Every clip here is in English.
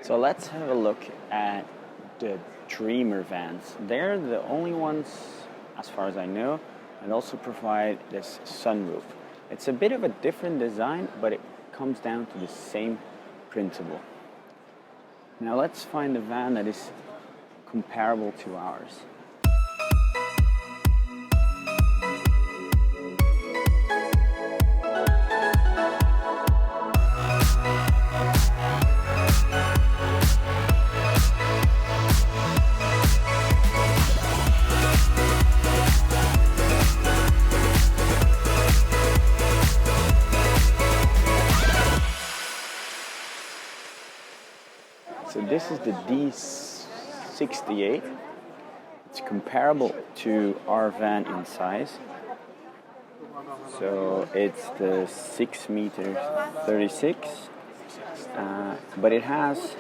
So let's have a look at the Dreamer vans. They're the only ones, as far as I know, and also provide this sunroof. It's a bit of a different design, but it comes down to the same principle. Now let's find a van that is comparable to ours. So this is the D68. It's comparable to our van in size. So it's the 6 meters 36, but it has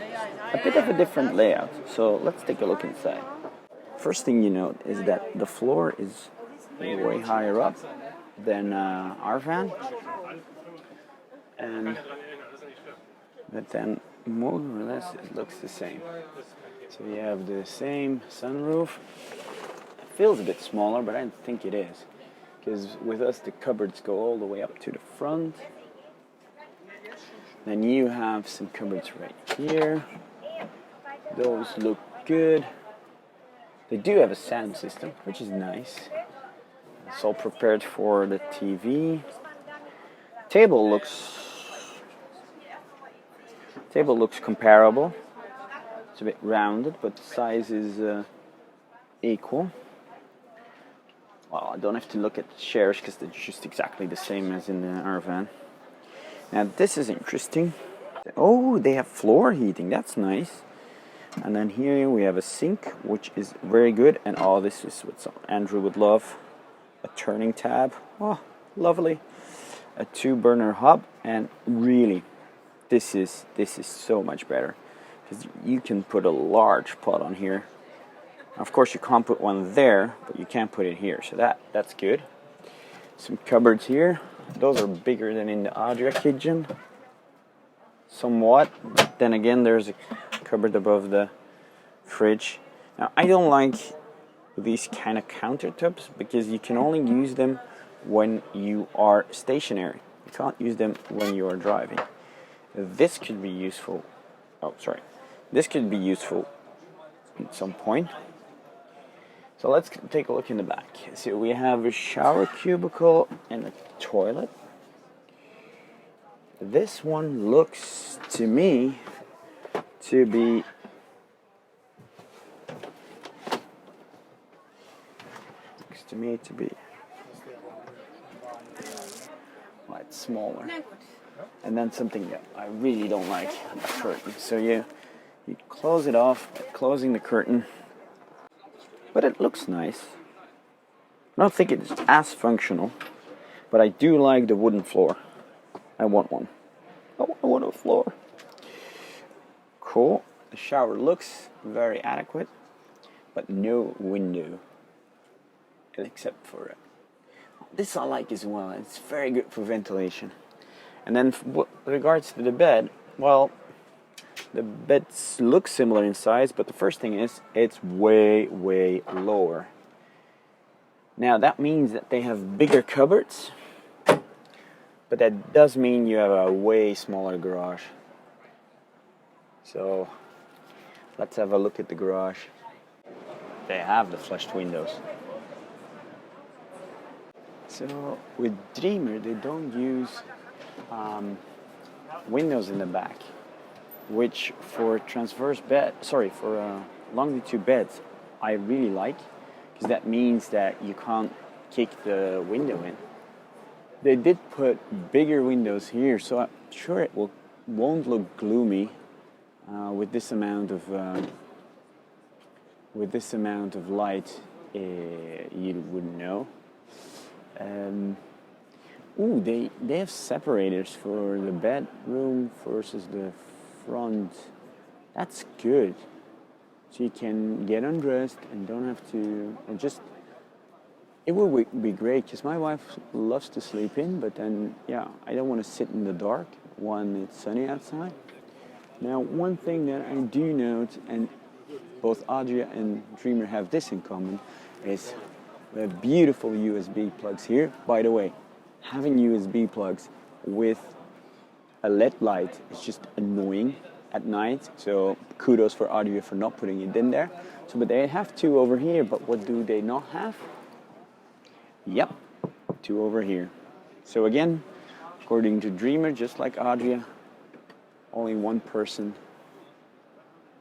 a bit of a different layout. So let's take a look inside. First thing you note is that the floor is way higher up than our van, but then more or less it looks the same. So you have the same sunroof. It feels a bit smaller, but I don't think it is, because with us the cupboards go all the way up to the front. Then you have some cupboards right here. Those look good. They do have a sound system, which is nice. It's all prepared for the TV. Table looks comparable. It's a bit rounded, but the size is equal. Well, I don't have to look at the chairs because they're just exactly the same as in our van. Now this is interesting. Oh, they have floor heating. That's nice. And then here we have a sink, which is very good. And all this is what Andrew would love. A turning tab. Oh, lovely. A 2-burner hob, and really, this is so much better, because you can put a large pot on here. Of course, you can't put one there, but you can put it here, so that's good. Some cupboards here. Those are bigger than in the Adria kitchen, somewhat. But then again, there's a cupboard above the fridge. Now, I don't like these kind of countertops because you can only use them when you are stationary. You can't use them when you are driving. This could be useful. This could be useful at some point. So let's take a look in the back. So we have a shower cubicle and a toilet. This one looks to me to be well, it's smaller. And then something that I really don't like, a curtain. So you close it off by closing the curtain. But it looks nice. I don't think it's as functional, but I do like the wooden floor. I want one. I want a floor. Cool. The shower looks very adequate, but no window. Except for it. This I like as well. It's very good for ventilation. And then with regards to the bed, well, the beds look similar in size, but the first thing is it's way lower. Now that means that they have bigger cupboards, but that does mean you have a way smaller garage. So let's have a look at the garage. They have the flushed windows. So with Dreamer, they don't use windows in the back, which for longitude beds, I really like, because that means that you can't kick the window in. They did put bigger windows here, so I'm sure it won't look gloomy with this amount of light. You wouldn't know. They have separators for the bedroom versus the front. That's good. So you can get undressed and don't have to, and just, it would be great, because my wife loves to sleep in, but then, I don't want to sit in the dark when it's sunny outside. Now, one thing that I do note, and both Adria and Dreamer have this in common, is we have beautiful USB plugs here. By the way, having USB plugs with a LED light is just annoying at night, so kudos for Adria for not putting it in there. So, but they have two over here, but what do they not have? Yep, two over here. So again, according to Dreamer, just like Adria, only one person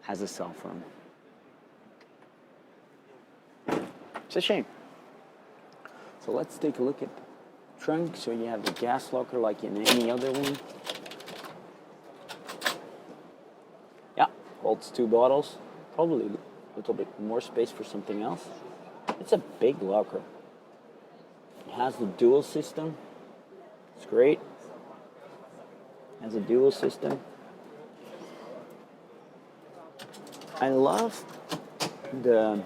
has a cell phone. It's a shame. So let's take a look at the trunk. So you have the gas locker like in any other one. Yeah, holds 2 bottles. Probably a little bit more space for something else. It's a big locker. It has the dual system. It's great. It has a dual system. I love the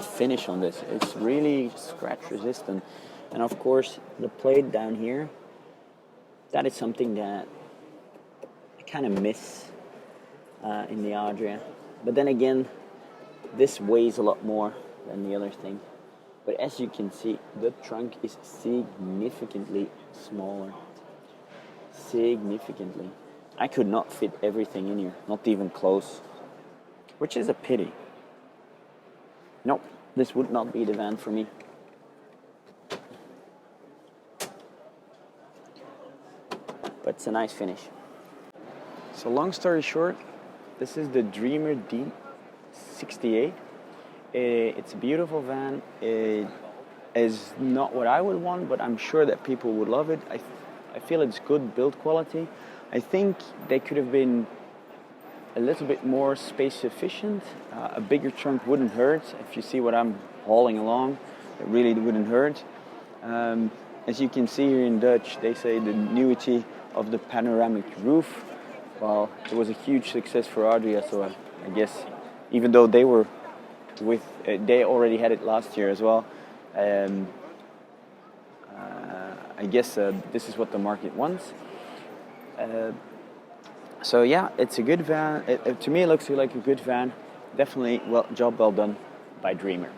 finish on this. It's really scratch resistant, and of course the plate down here, that is something that I kind of miss in the Adria. But then again, this weighs a lot more than the other thing. But as you can see, the trunk is significantly smaller. Significantly. I could not fit everything in here, not even close, which is a pity. Nope, this would not be the van for me. But it's a nice finish. So long story short, this is the Dreamer D68. It's a beautiful van. It is not what I would want, but I'm sure that people would love it. I feel it's good build quality. I think they could have been a little bit more space efficient. A bigger trunk wouldn't hurt. If you see what I'm hauling along, it really wouldn't hurt. As you can see here in Dutch, they say the newity of the panoramic roof. Well, it was a huge success for Adria, so I guess even though they were they already had it last year as well. I guess this is what the market wants. So yeah, it's a good van. To me, it looks like a good van. Definitely, job well done by Dreamer.